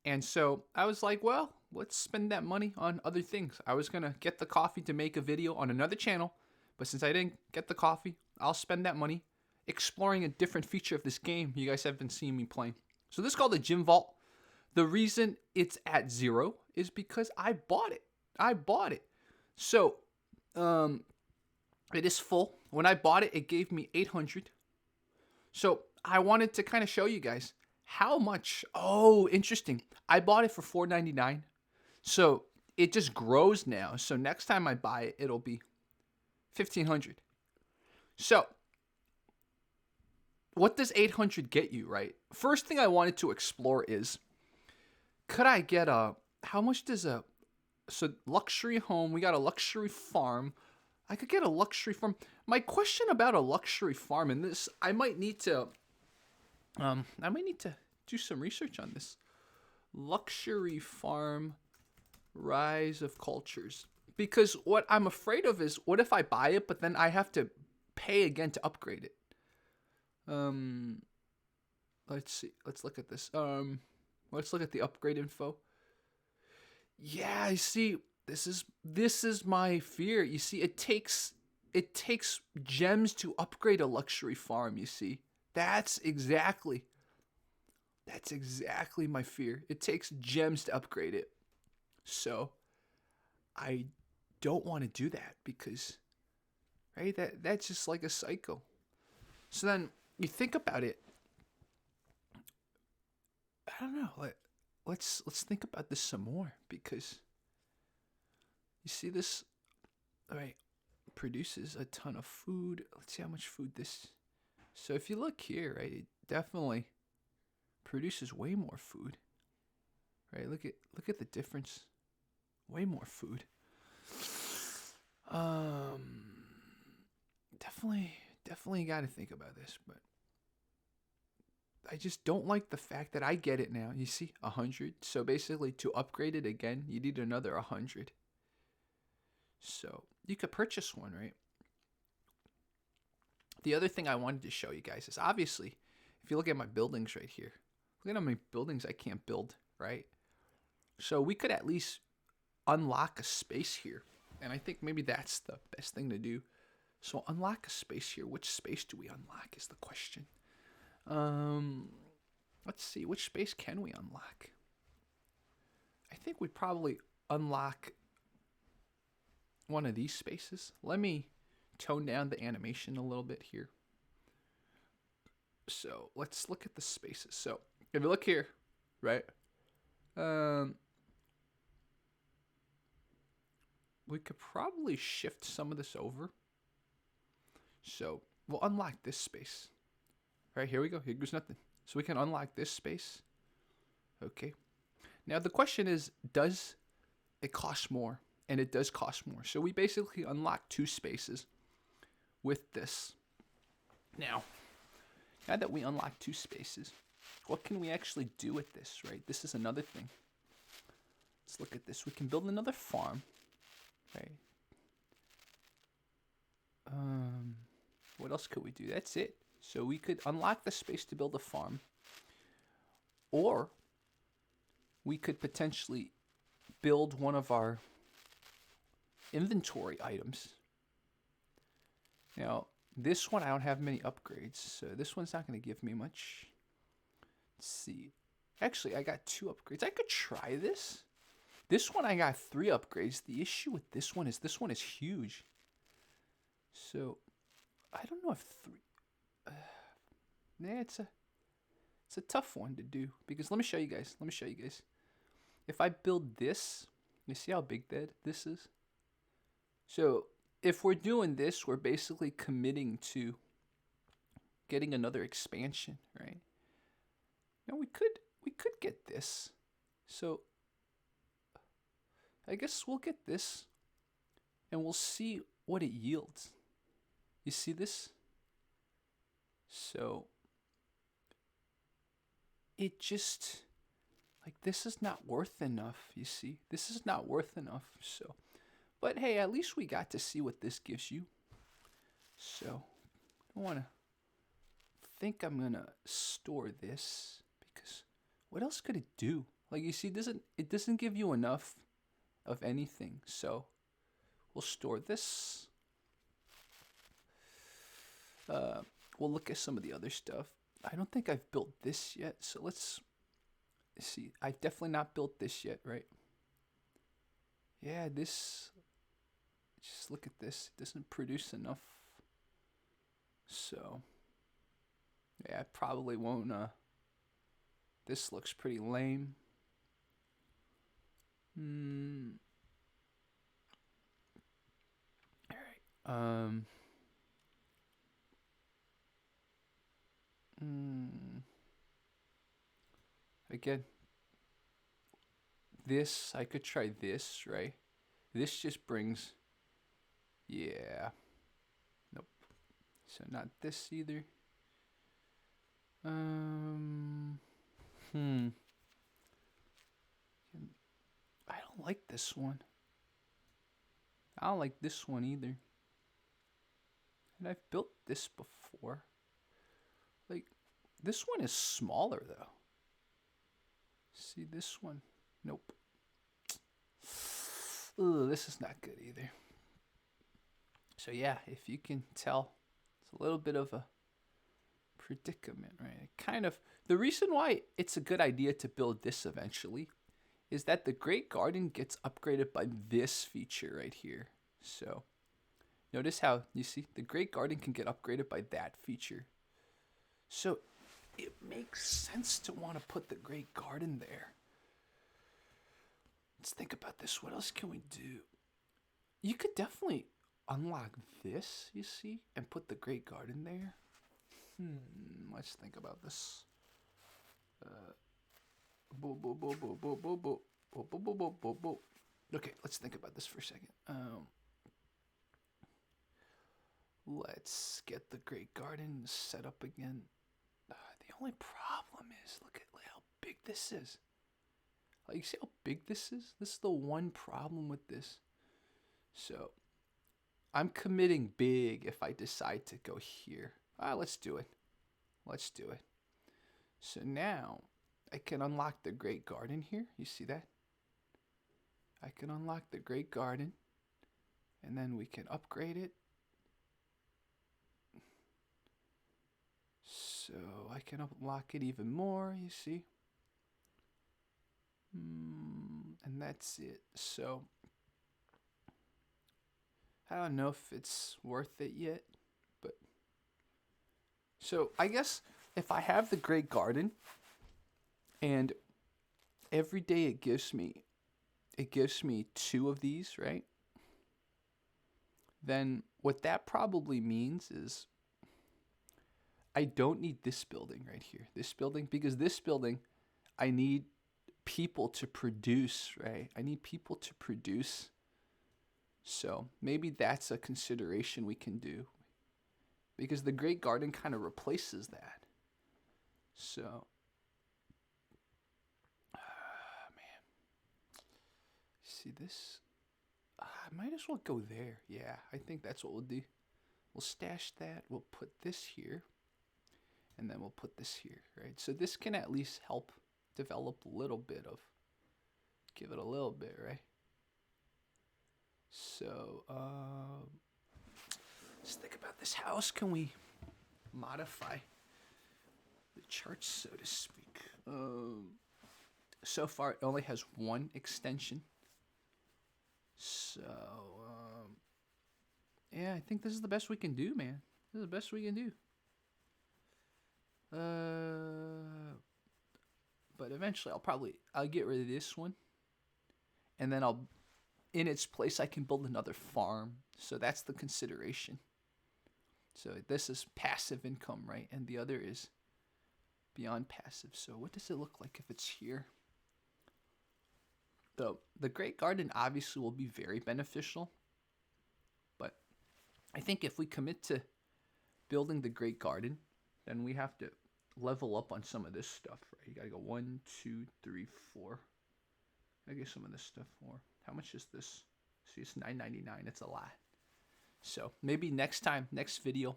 And so I was like, well, let's spend that money on other things. I was going to get the coffee to make a video on another channel, but since I didn't get the coffee, I'll spend that money exploring a different feature of this game you guys have been seeing me playing. So this is called the Gym Vault. The reason it's at 0 is because I bought it. I bought it. So, it is full. When I bought it, it gave me 800. So I wanted to kind of show you guys how much. Oh, interesting. I bought it for $4.99. So it just grows now. So next time I buy it, it'll be 1,500. So what does 800 get you, right? First thing I wanted to explore is, could I get how much does so luxury home, we got a luxury farm. I could get a luxury farm. My question about a luxury farm, and this, I might need to do some research on this. Luxury farm, rise of cultures. Because what I'm afraid of is, what if I buy it, but then I have to pay again to upgrade it? Let's see. Let's look at this. Let's look at the upgrade info. Yeah, I see. This is my fear. You see, it takes gems to upgrade a luxury farm, you see. That's exactly my fear. It takes gems to upgrade it. So, I don't want to do that because, right? That's just like a cycle. So then you think about it. I don't know. Let's think about this some more because you see this. All right, produces a ton of food. Let's see how much food this. So if you look here, right, it definitely produces way more food. Right? Look at the difference. Way more food. Definitely got to think about this, but I just don't like the fact that I get it now. You see, 100. So basically, to upgrade it again, you need another 100. So you could purchase one, right? The other thing I wanted to show you guys is, obviously, if you look at my buildings right here, look at how many buildings I can't build, right? So we could at least unlock a space here. And I think maybe that's the best thing to do. So unlock a space here. Which space do we unlock is the question. Let's see. Which space can we unlock? I think we probably unlock one of these spaces. Let me tone down the animation a little bit here. So let's look at the spaces. So if you look here, right? We could probably shift some of this over. So we'll unlock this space. Right, here we go. Here goes nothing. So we can unlock this space. Okay. Now the question is, does it cost more? And it does cost more. So we basically unlock 2 spaces with this. Now that we unlock 2 spaces, what can we actually do with this, right? This is another thing. Let's look at this. We can build another farm, right? What else could we do? That's it. So we could unlock the space to build a farm, or we could potentially build one of our inventory items. Now, this one I don't have many upgrades, so this one's not going to give me much. Let's see. Actually, I got 2 upgrades. I could try this. This one I got 3 upgrades. The issue with this one is huge. So, I don't know if 3. It's a tough one to do because let me show you guys. If I build this, you see how big this is? So if we're doing this, we're basically committing to getting another expansion, right? Now we could get this. So I guess we'll get this and we'll see what it yields. You see this? So it just, like, this is not worth enough, you see? This is not worth enough. So, but hey, at least we got to see what this gives you. So I want to think I'm going to store this because what else could it do? Like you see, it doesn't give you enough of anything. So we'll store this. We'll look at some of the other stuff. I don't think I've built this yet, so let's see. I've definitely not built this yet, right? Yeah, this. Just look at this. It doesn't produce enough. So, yeah, I probably won't. This looks pretty lame. All right. Again, this, I could try this, right? This just brings, yeah. Nope. So not this either. I don't like this one. I don't like this one either. And I've built this before. Like, this one is smaller though. See this one? Nope. Ugh, this is not good either. So yeah, if you can tell, it's a little bit of a predicament, right? Kind of. The reason why it's a good idea to build this eventually is that the Great Garden gets upgraded by this feature right here. So notice how, you see, the Great Garden can get upgraded by that feature. So it makes sense to want to put the Great Garden there. Let's think about this. What else can we do? You could definitely unlock this, you see, and put the Great Garden there. Let's think about this. Okay, let's think about this for a second. Let's get the Great Garden set up again. The only problem is, look at how big this is. Like, you see how big this is? This is the one problem with this. So, I'm committing big if I decide to go here. Let's do it. Let's do it. So now, I can unlock the Great Garden here. You see that? I can unlock the Great Garden. And then we can upgrade it. So I can unlock it even more, you see? And that's it. So I don't know if it's worth it yet, but so I guess if I have the Great Garden and every day it gives me 2 of these, right? Then what that probably means is I don't need this building right here. This building, because this building, I need people to produce, right? I need people to produce. So maybe that's a consideration we can do. Because the Great Garden kind of replaces that. So, man. See this? I might as well go there. Yeah, I think that's what we'll do. We'll stash that. We'll put this here. And then we'll put this here, right? So this can at least help develop a little bit of, give it a little bit, right? So, let's think about this. How else can we modify the charts, so to speak? So far, it only has one extension. So, yeah, I think this is the best we can do, man. This is the best we can do. But eventually I'll get rid of this one. And then in its place, I can build another farm. So that's the consideration. So this is passive income, right? And the other is beyond passive. So what does it look like if it's here? The Great Garden obviously will be very beneficial. But I think if we commit to building the Great Garden, then we have to level up on some of this stuff, right? You gotta go 1, 2, 3, 4. I get some of this stuff more. How much is this? See, it's $9.99. It's a lot. So maybe next video,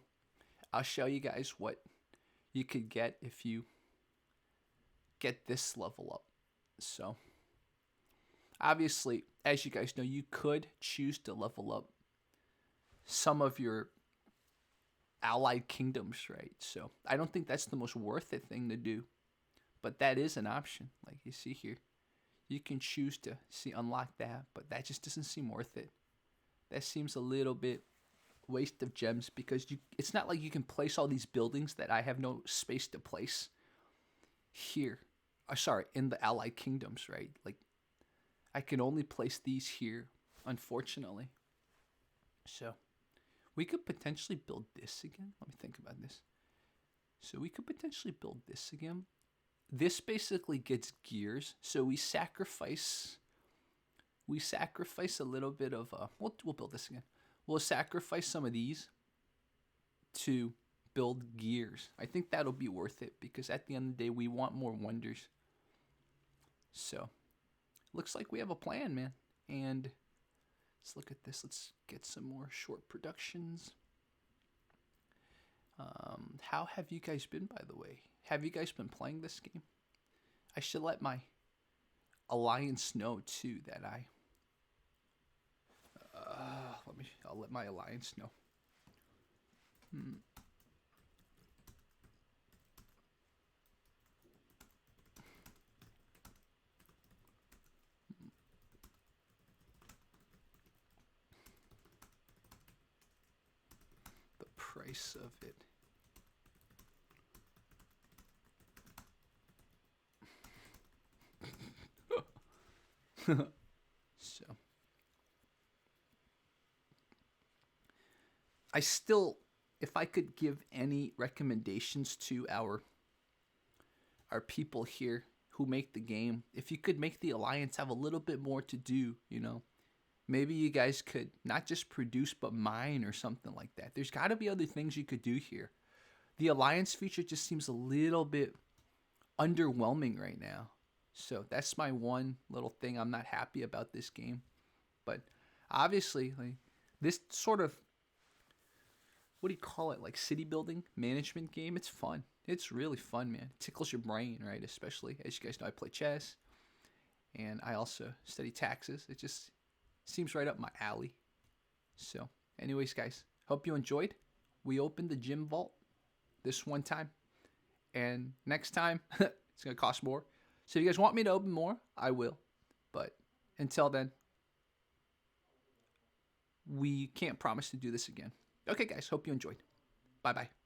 I'll show you guys what you could get if you get this level up. So, obviously, as you guys know, you could choose to level up some of your allied kingdoms, right? So, I don't think that's the most worth it thing to do, but that is an option. Like you see here, you can choose to see unlock that, but that just doesn't seem worth it. That seems a little bit waste of gems because it's not like you can place all these buildings that I have no space to place here. Sorry, in the allied kingdoms, right? Like I can only place these here, unfortunately. So we could potentially build this again. Let me think about this. So we could potentially build this again. This basically gets gears. So we sacrifice a little bit of we'll build this again. We'll sacrifice some of these to build gears. I think that'll be worth it because at the end of the day we want more wonders. So looks like we have a plan, man. And let's look at this. Let's get some more short productions. How have you guys been, by the way? Have you guys been playing this game? I should let my alliance know too that I'll let my alliance know. The price of it. So I still, if I could give any recommendations to our people here who make the game, if you could make the alliance have a little bit more to do, maybe you guys could not just produce but mine or something like that. There's got to be other things you could do here. The alliance feature just seems a little bit underwhelming right now. So that's my one little thing I'm not happy about this game. But obviously, like this sort of, what do you call it, like city building management game, it's fun. It's really fun, man. It tickles your brain, right? Especially, as you guys know, I play chess and I also study taxes. It just seems right up my alley. So anyways, guys, hope you enjoyed. We opened the gym vault this one time, and next time it's gonna cost more. So if you guys want me to open more, I will. But until then, we can't promise to do this again. Okay, guys, hope you enjoyed. Bye-bye.